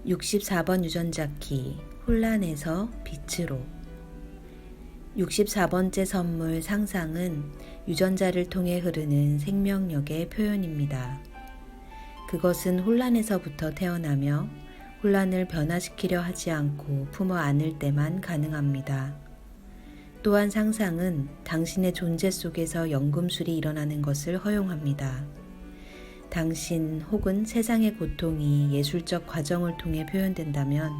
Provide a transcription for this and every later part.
64번 유전자 키 혼란에서 빛으로. 64번째 선물 상상은 유전자를 통해 흐르는 생명력의 표현입니다. 그것은 혼란에서부터 태어나며 혼란을 변화시키려 하지 않고 품어 안을 때만 가능합니다. 또한 상상은 당신의 존재 속에서 연금술이 일어나는 것을 허용합니다. 당신 혹은 세상의 고통이 예술적 과정을 통해 표현된다면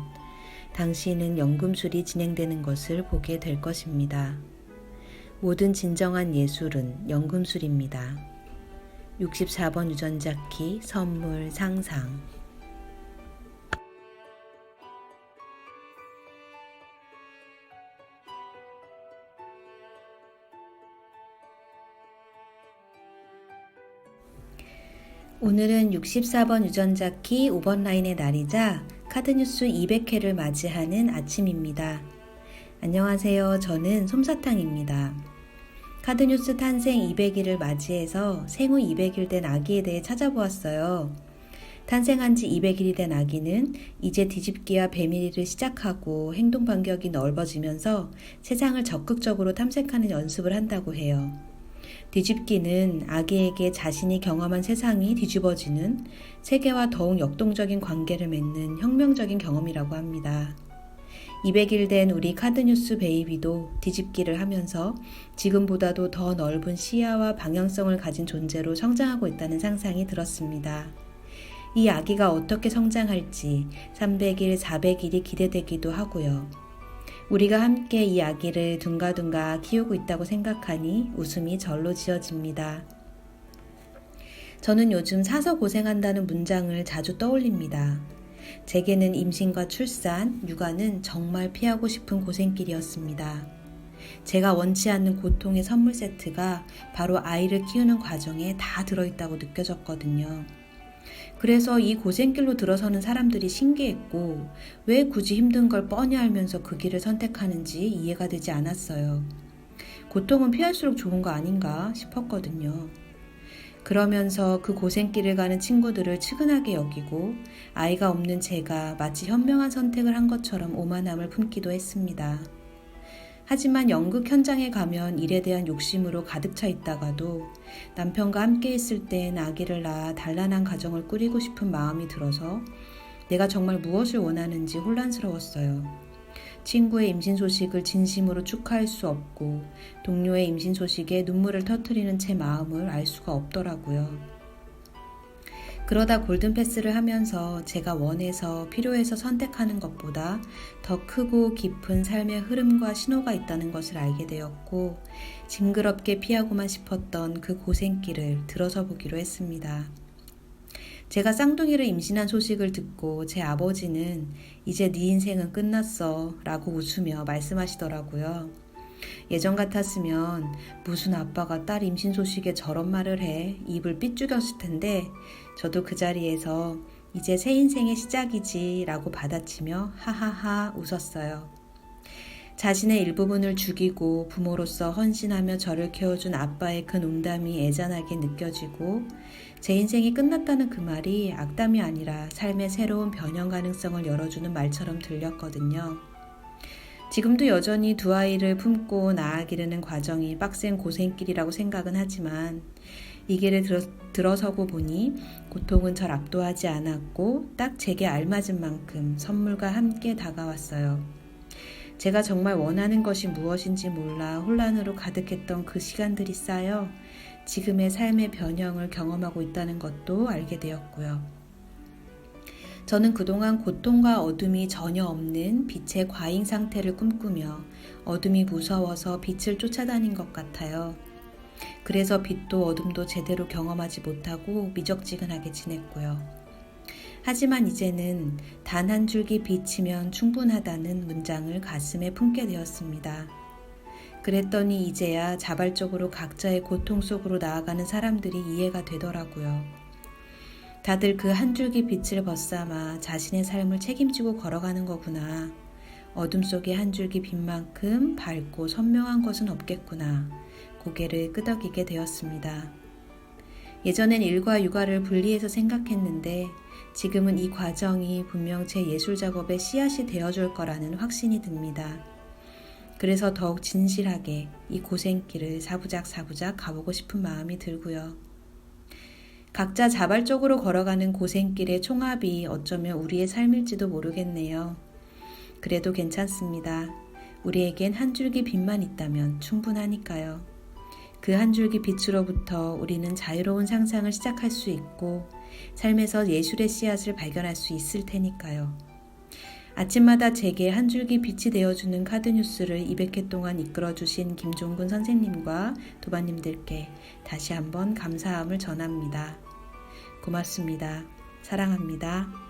당신은 연금술이 진행되는 것을 보게 될 것입니다. 모든 진정한 예술은 연금술입니다. 64번 유전자 키 선물 상상. 오늘은 64번 유전자 키 5번 라인의 날이자 카드뉴스 200회를 맞이하는 아침입니다. 안녕하세요. 저는 솜사탕입니다. 카드뉴스 탄생 200일을 맞이해서 생후 200일 된 아기에 대해 찾아보았어요. 탄생한 지 200일이 된 아기는 이제 뒤집기와 배밀이를 시작하고 행동 반경이 넓어지면서 세상을 적극적으로 탐색하는 연습을 한다고 해요. 뒤집기는 아기에게 자신이 경험한 세상이 뒤집어지는 세계와 더욱 역동적인 관계를 맺는 혁명적인 경험이라고 합니다. 200일 된 우리 카드뉴스 베이비도 뒤집기를 하면서 지금보다도 더 넓은 시야와 방향성을 가진 존재로 성장하고 있다는 상상이 들었습니다. 이 아기가 어떻게 성장할지 300일, 400일이 기대되기도 하고요. 우리가 함께 이 아기를 둥가둥가 키우고 있다고 생각하니 웃음이 절로 지어집니다. 저는 요즘 사서 고생한다는 문장을 자주 떠올립니다. 제게는 임신과 출산, 육아는 정말 피하고 싶은 고생길이었습니다. 제가 원치 않는 고통의 선물 세트가 바로 아이를 키우는 과정에 다 들어있다고 느껴졌거든요. 그래서 이 고생길로 들어서는 사람들이 신기했고 왜 굳이 힘든 걸 뻔히 알면서 그 길을 선택하는지 이해가 되지 않았어요. 고통은 피할수록 좋은 거 아닌가 싶었거든요. 그러면서 그 고생길을 가는 친구들을 측은하게 여기고 아이가 없는 제가 마치 현명한 선택을 한 것처럼 오만함을 품기도 했습니다. 하지만 연극 현장에 가면 일에 대한 욕심으로 가득 차 있다가도 남편과 함께 있을 땐 아기를 낳아 단란한 가정을 꾸리고 싶은 마음이 들어서 내가 정말 무엇을 원하는지 혼란스러웠어요. 친구의 임신 소식을 진심으로 축하할 수 없고 동료의 임신 소식에 눈물을 터뜨리는 제 마음을 알 수가 없더라고요. 그러다 골든패스를 하면서 제가 원해서 필요해서 선택하는 것보다 더 크고 깊은 삶의 흐름과 신호가 있다는 것을 알게 되었고 징그럽게 피하고만 싶었던 그 고생길을 들어서 보기로 했습니다. 제가 쌍둥이를 임신한 소식을 듣고 제 아버지는 이제 네 인생은 끝났어 라고 웃으며 말씀하시더라고요. 예전 같았으면 무슨 아빠가 딸 임신 소식에 저런 말을 해 입을 삐죽였을 텐데 저도 그 자리에서 이제 새 인생의 시작이지 라고 받아치며 하하하 웃었어요. 자신의 일부분을 죽이고 부모로서 헌신하며 저를 키워준 아빠의 그 농담이 애잔하게 느껴지고 제 인생이 끝났다는 그 말이 악담이 아니라 삶의 새로운 변형 가능성을 열어주는 말처럼 들렸거든요. 지금도 여전히 두 아이를 품고 낳아 기르는 과정이 빡센 고생길이라고 생각은 하지만 이 길에 들어서고 보니 고통은 절 압도하지 않았고 딱 제게 알맞은 만큼 선물과 함께 다가왔어요. 제가 정말 원하는 것이 무엇인지 몰라 혼란으로 가득했던 그 시간들이 쌓여 지금의 삶의 변형을 경험하고 있다는 것도 알게 되었고요. 저는 그동안 고통과 어둠이 전혀 없는 빛의 과잉 상태를 꿈꾸며 어둠이 무서워서 빛을 쫓아다닌 것 같아요. 그래서 빛도 어둠도 제대로 경험하지 못하고 미적지근하게 지냈고요. 하지만 이제는 단 한 줄기 빛이면 충분하다는 문장을 가슴에 품게 되었습니다. 그랬더니 이제야 자발적으로 각자의 고통 속으로 나아가는 사람들이 이해가 되더라고요. 다들 그 한 줄기 빛을 벗삼아 자신의 삶을 책임지고 걸어가는 거구나. 어둠 속의 한 줄기 빛만큼 밝고 선명한 것은 없겠구나. 고개를 끄덕이게 되었습니다. 예전엔 일과 육아를 분리해서 생각했는데 지금은 이 과정이 분명 제 예술 작업의 씨앗이 되어줄 거라는 확신이 듭니다. 그래서 더욱 진실하게 이 고생길을 사부작 가보고 싶은 마음이 들고요. 각자 자발적으로 걸어가는 고생길의 총합이 어쩌면 우리의 삶일지도 모르겠네요. 그래도 괜찮습니다. 우리에겐 한 줄기 빛만 있다면 충분하니까요. 그 한 줄기 빛으로부터 우리는 자유로운 상상을 시작할 수 있고 삶에서 예술의 씨앗을 발견할 수 있을 테니까요. 아침마다 제게 한 줄기 빛이 되어주는 카드뉴스를 200회 동안 이끌어주신 김종근 선생님과 도반님들께 다시 한번 감사함을 전합니다. 고맙습니다. 사랑합니다.